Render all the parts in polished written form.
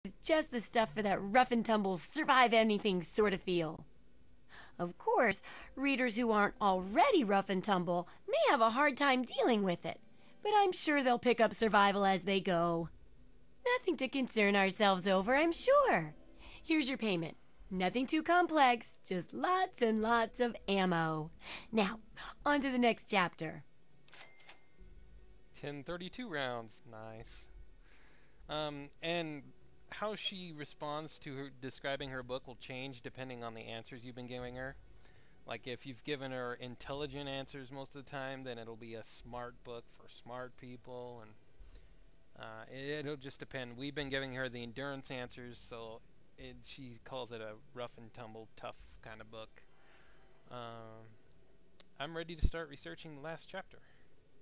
is just the stuff for that rough and tumble, survive anything sort of feel. Of course, readers who aren't already rough and tumble may have a hard time dealing with it, but I'm sure they'll pick up survival as they go. Nothing to concern ourselves over, I'm sure. Here's your payment. Nothing too complex, just lots and lots of ammo. Now, on to the next chapter. 1032 rounds. Nice. And how she responds to her describing her book will change depending on the answers you've been giving her. Like if you've given her intelligent answers most of the time, then it'll be a smart book for smart people, and it'll just depend. We've been giving her the endurance answers, so she calls it a rough and tumble, tough kind of book. I'm ready to start researching the last chapter.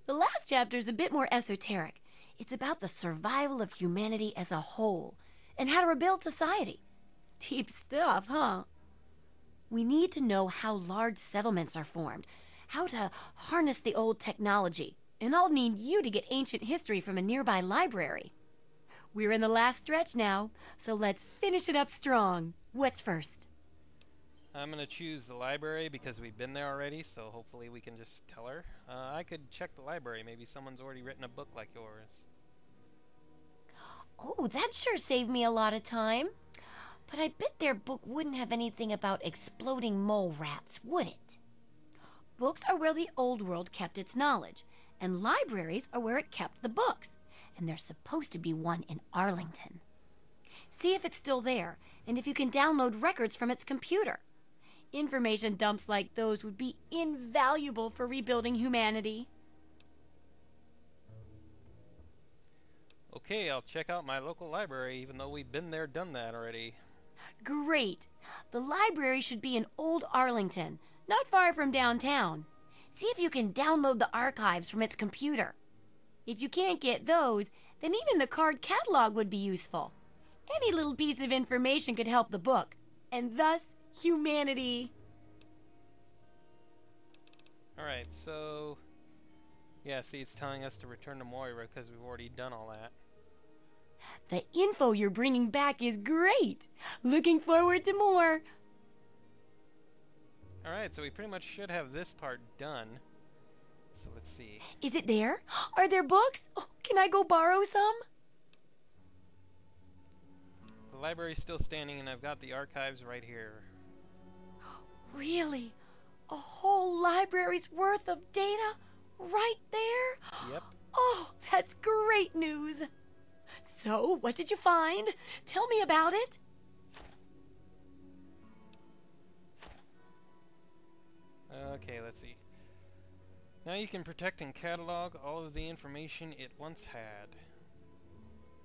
The last chapter is a bit more esoteric. It's about the survival of humanity as a whole and how to rebuild society. Deep stuff, huh? We need to know how large settlements are formed, how to harness the old technology, and I'll need you to get ancient history from a nearby library. We're in the last stretch now, so let's finish it up strong. What's first? I'm going to choose the library because we've been there already, so hopefully we can just tell her. I could check the library. Maybe someone's already written a book like yours. Oh, that sure saved me a lot of time. But I bet their book wouldn't have anything about exploding mole rats, would it? Books are where the old world kept its knowledge, and libraries are where it kept the books. And there's supposed to be one in Arlington. See if it's still there, and if you can download records from its computer. Information dumps like those would be invaluable for rebuilding humanity. Okay, I'll check out my local library, even though we've been there, done that already. Great! The library should be in Old Arlington, not far from downtown. See if you can download the archives from its computer. If you can't get those, then even the card catalog would be useful. Any little piece of information could help the book, and thus humanity. Alright, so... yeah, see, it's telling us to return to Moira because we've already done all that. The info you're bringing back is great. Looking forward to more. Alright, so we pretty much should have this part done. So let's see. Is it there? Are there books? Oh, can I go borrow some? The library's still standing and I've got the archives right here. Really? A whole library's worth of data right there? Yep. Oh, that's great news. So, what did you find? Tell me about it. Okay, let's see. Now you can protect and catalog all of the information it once had.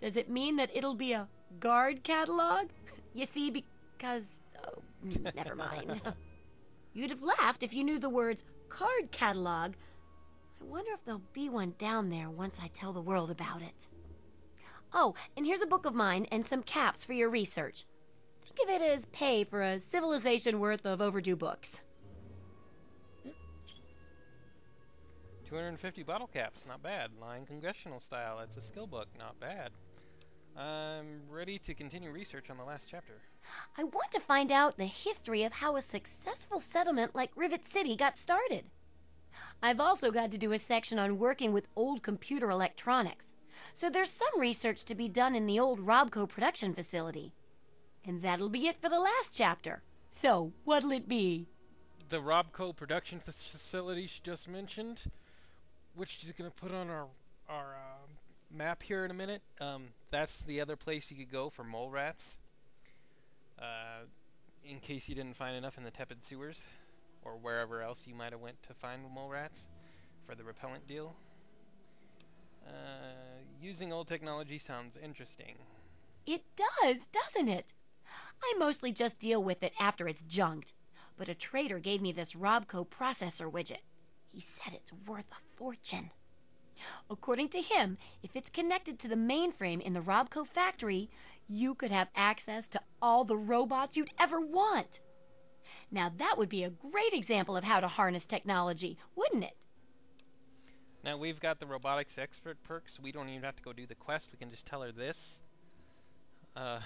Does it mean that it'll be a guard catalog? You see, because... oh, never mind. You'd have laughed if you knew the words card catalog. I wonder if there'll be one down there once I tell the world about it. Oh, and here's a book of mine and some caps for your research. Think of it as pay for a civilization worth of overdue books. 250 bottle caps, not bad. Line congressional style, that's a skill book, not bad. I'm ready to continue research on the last chapter. I want to find out the history of how a successful settlement like Rivet City got started. I've also got to do a section on working with old computer electronics, so there's some research to be done in the old Robco production facility. And that'll be it for the last chapter. So, what'll it be? The Robco production facility she just mentioned, which she's going to put on our map here in a minute. That's the other place you could go for mole rats. In case you didn't find enough in the tepid sewers, or wherever else you might have went to find mole rats for the repellent deal. Using old technology sounds interesting. It does, doesn't it? I mostly just deal with it after it's junked, but a trader gave me this Robco processor widget. He said it's worth a fortune. According to him, if it's connected to the mainframe in the Robco factory, you could have access to all the robots you'd ever want. Now that would be a great example of how to harness technology, wouldn't it? Now we've got the robotics expert perks. We don't even have to go do the quest. We can just tell her this. uh,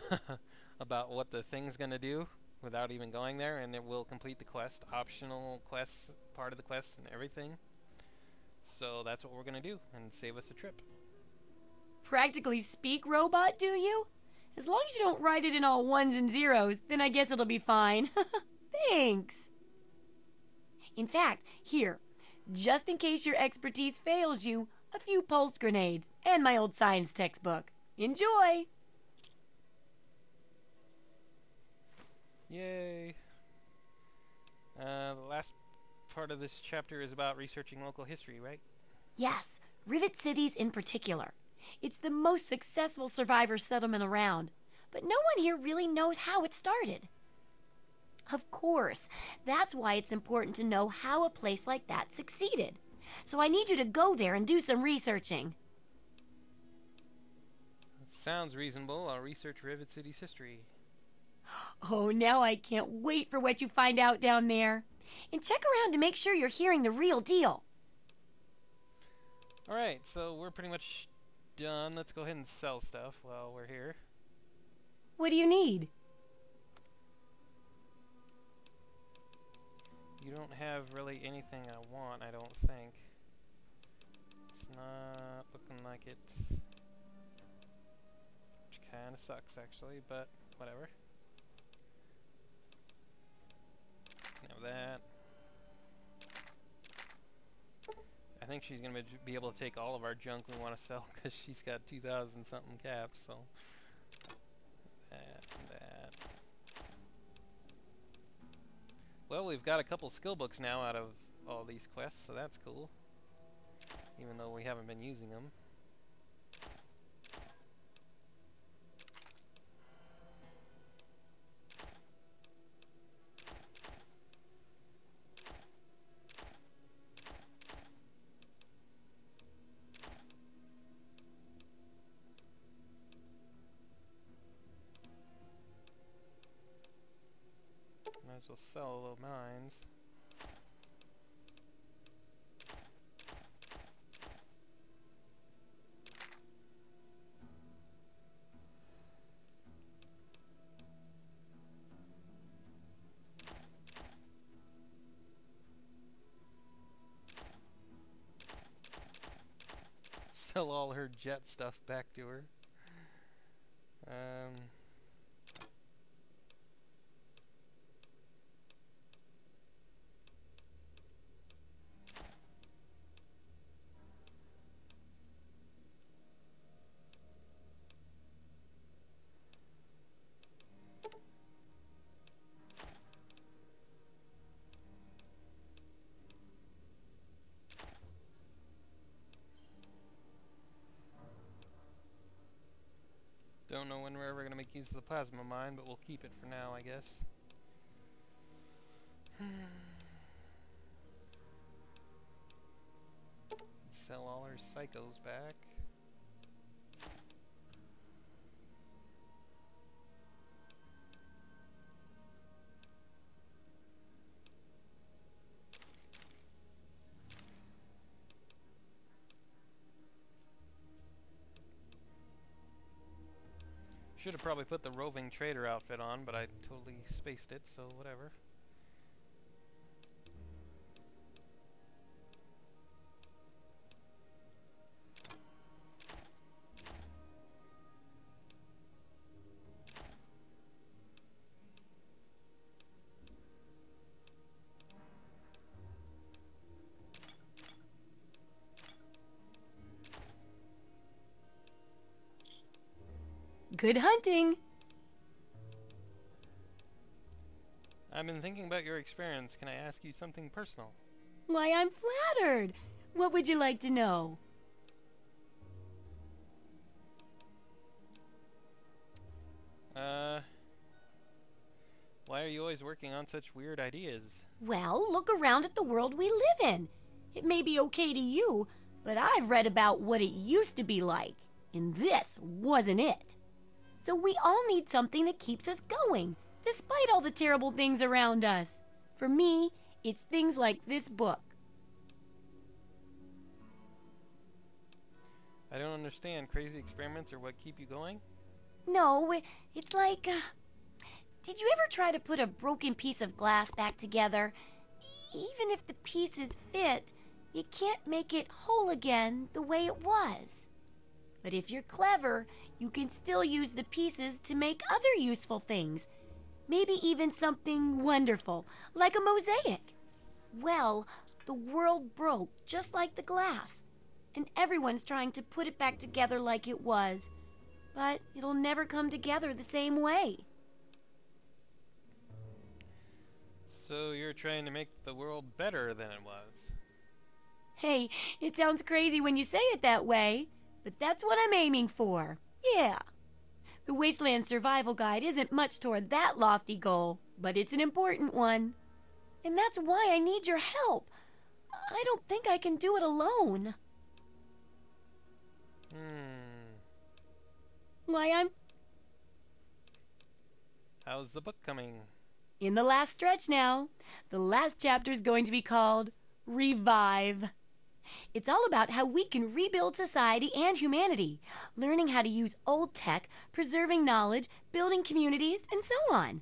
about what the thing's gonna do without even going there, and it will complete the quest, optional quest, part of the quest, and everything. So that's what we're gonna do, and save us a trip. Practically speak robot, do you? As long as you don't write it in all ones and zeros, then I guess it'll be fine. Thanks. In fact, here, just in case your expertise fails you, a few pulse grenades and my old science textbook. Enjoy! Yay! The last part of this chapter is about researching local history, right? Yes, Rivet Cities in particular. It's the most successful survivor settlement around, but no one here really knows how it started. Of course, that's why it's important to know how a place like that succeeded. So I need you to go there and do some researching. Sounds reasonable. I'll research Rivet City's history. Oh, now I can't wait for what you find out down there. And check around to make sure you're hearing the real deal. Alright, so we're pretty much done. Let's go ahead and sell stuff while we're here. What do you need? You don't have really anything I want, I don't think. It's not looking like it. Which kind of sucks, actually, but whatever. Have that. I think she's going to be able to take all of our junk we want to sell because she's got 2,000 something caps, so that and that. Well, we've got a couple skill books now out of all these quests, so that's cool. Even though we haven't been using them. Might as well sell the mines. Sell all her jet stuff back to her. Don't know when we're ever going to make use of the plasma mine, but we'll keep it for now, I guess. Sell all our psychos back. Should have probably put the roving trader outfit on, but I totally spaced it, so whatever. Good hunting! I've been thinking about your experience. Can I ask you something personal? Why, I'm flattered. What would you like to know? Why are you always working on such weird ideas? Well, look around at the world we live in. It may be okay to you, but I've read about what it used to be like, and this wasn't it. So we all need something that keeps us going, despite all the terrible things around us. For me, it's things like this book. I don't understand. Crazy experiments are what keep you going? No, it's like, did you ever try to put a broken piece of glass back together? Even if the pieces fit, you can't make it whole again the way it was. But if you're clever, you can still use the pieces to make other useful things. Maybe even something wonderful, like a mosaic. Well, the world broke just like the glass, and everyone's trying to put it back together like it was. But it'll never come together the same way. So you're trying to make the world better than it was. Hey, it sounds crazy when you say it that way, but that's what I'm aiming for. Yeah. The Wasteland Survival Guide isn't much toward that lofty goal, but it's an important one. And that's why I need your help. I don't think I can do it alone. Why, How's the book coming? in the last stretch now. The last chapter's going to be called Revive. It's all about how we can rebuild society and humanity, learning how to use old tech, preserving knowledge, building communities, and so on.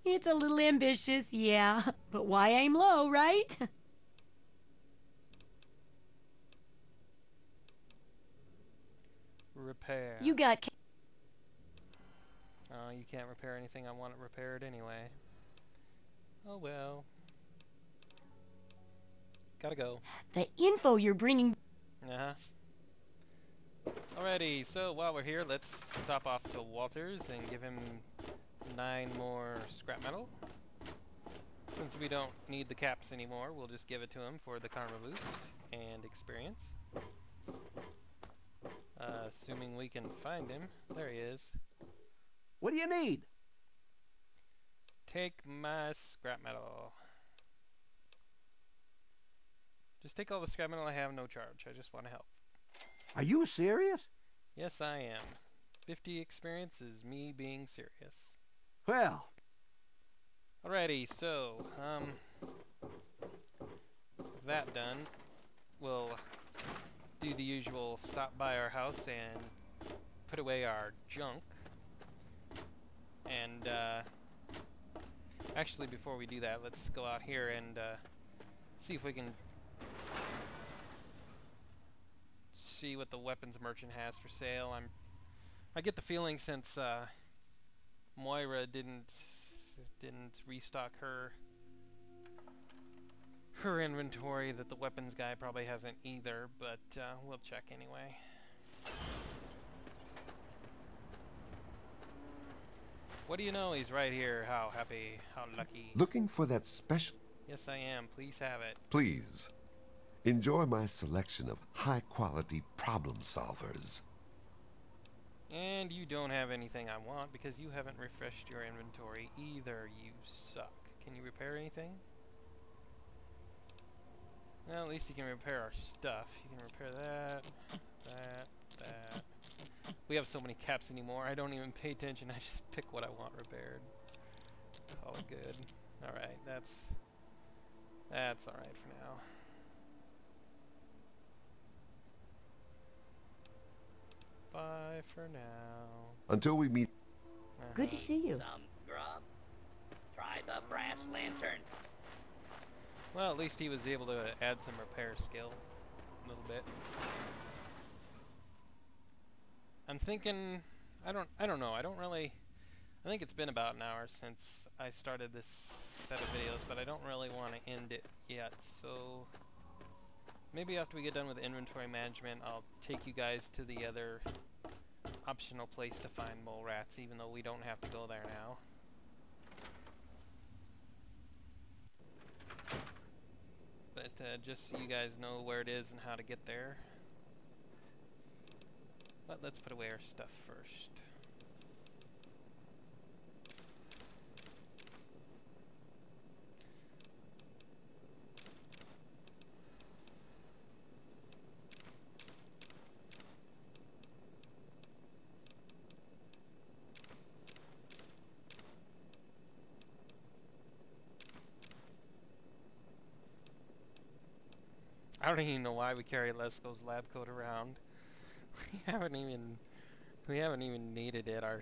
It's a little ambitious, yeah, but why aim low, right? Repair. You got... Oh, you can't repair anything I want it repaired anyway. Oh well. Gotta go. The info you're bringing... Uh-huh. Alrighty, so while we're here, let's stop off to Walters and give him 9 more scrap metal. Since we don't need the caps anymore, we'll just give it to him for the karma boost and experience. Assuming we can find him. There he is. What do you need? Take my scrap metal. Just take all the scrap metal I have, no charge. I just want to help. Are you serious? Yes, I am. 50 experience is me being serious. Well, Alrighty, so, with that done, we'll do the usual stop by our house and put away our junk. And, actually before we do that, let's go out here and, see if we can see what the weapons merchant has for sale. I get the feeling since, Moira didn't restock her inventory that the weapons guy probably hasn't either, but we'll check anyway. What do you know? He's right here. How happy, how lucky. Looking for that special? Yes, I am. Please have it. Please. Enjoy my selection of high-quality problem solvers. And you don't have anything I want because you haven't refreshed your inventory either. You suck. Can you repair anything? Well, at least you can repair our stuff. You can repair that. We have so many caps anymore, I don't even pay attention. I just pick what I want repaired. Call it good. Alright, that's alright for now. Bye for now. Until we meet. Good to see you. Some grub? Try the brass lantern. Well, at least he was able to add some repair skill. A little bit. I'm thinking, I don't know, I think it's been about an hour since I started this set of videos, but I don't really want to end it yet, so maybe after we get done with inventory management, I'll take you guys to the other optional place to find mole rats, even though we don't have to go there now. But just so you guys know where it is and how to get there. But let's put away our stuff first. I don't even know why we carry Lesko's lab coat around. We haven't even needed it. Our